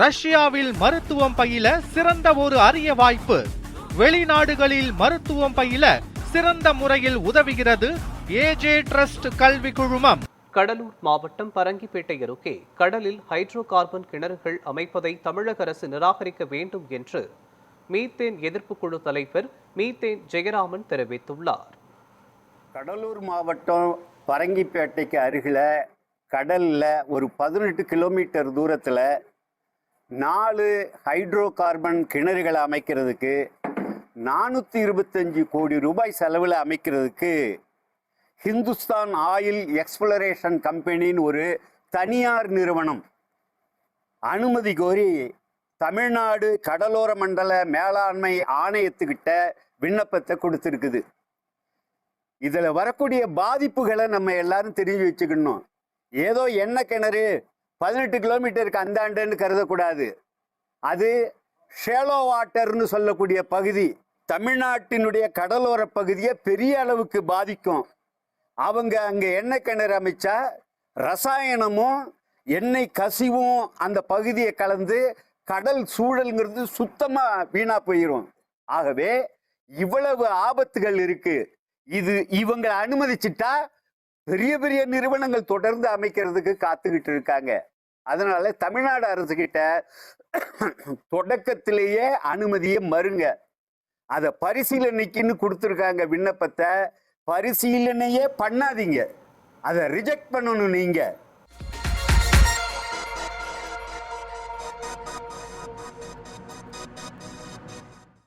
ரஷ்யாவில் மருத்துவம் பயில சிறந்த ஒரு அரிய வாய்ப்பு. வெளிநாடுகளில் மருத்துவம் பயில சிறந்த முறையில் உதவுகிறது ஏஜே ட்ரஸ்ட் கல்வி குழுமம். கடலூர் மாவட்டம் பரங்கிப்பேட்டை அருகே கடலில் ஹைட்ரோ கார்பன் கிணறுகள் அமைப்பதை தமிழக அரசு நிராகரிக்க வேண்டும் என்று மீத்தேன் எதிர்ப்பு குழு தலைவர் மீத்தேன் ஜெயராமன் தெரிவித்துள்ளார். கடலூர் மாவட்டம் பரங்கிப்பேட்டைக்கு அருகில் கடலில் ஒரு 18 கிலோமீட்டர் தூரத்தில் 4 ஹைட்ரோ கார்பன் கிணறுகளை அமைக்கிறதுக்கு 425 கோடி ரூபாய் செலவில் அமைக்கிறதுக்கு ஹிந்துஸ்தான் ஆயில் எக்ஸ்ப்ளரேஷன் கம்பெனின்னு ஒரு தனியார் நிறுவனம் அனுமதி கோரி தமிழ்நாடு கடலோர மண்டல மேலாண்மை ஆணையத்துக்கிட்ட விண்ணப்பத்தை கொடுத்துருக்குது. இதில் வரக்கூடிய பாதிப்புகளை நம்ம எல்லாரும் தெரிஞ்சு வச்சுக்கணும். ஏதோ எண்ணெய் கிணறு 18 கிலோமீட்டருக்கு அந்தாண்டுன்னு கருதக்கூடாது. அது ஷேலோ வாட்டர்னு சொல்லக்கூடிய பகுதி தமிழ்நாட்டினுடைய கடலோர பகுதியை பெரிய அளவுக்கு பாதிக்கும். அவங்க அங்கே எண்ணெய் கிணறு அமைச்சா ரசாயனமும் எண்ணெய் கசிவும் அந்த பகுதியை கலந்து கடல் சூழல்ங்கிறது சுத்தமாக வீணா போயிடும். ஆகவே இவ்வளவு ஆபத்துகள் இருக்கு. இது இவங்களை அனுமதிச்சிட்டா பெரிய பெரிய நிறுவனங்கள் தொடர்ந்து அமைக்கிறதுக்கு காத்துக்கிட்டு இருக்காங்க. அதனால தமிழ்நாடு அரசு கிட்ட தொடக்கத்திலேயே அனுமதியை மறுங்க. அதை பரிசீலனைக்குன்னு கொடுத்துருக்காங்க விண்ணப்பத்தை. பரிசீலனையே பண்ணாதீங்க, அதை ரிஜெக்ட் பண்ணணும் நீங்க.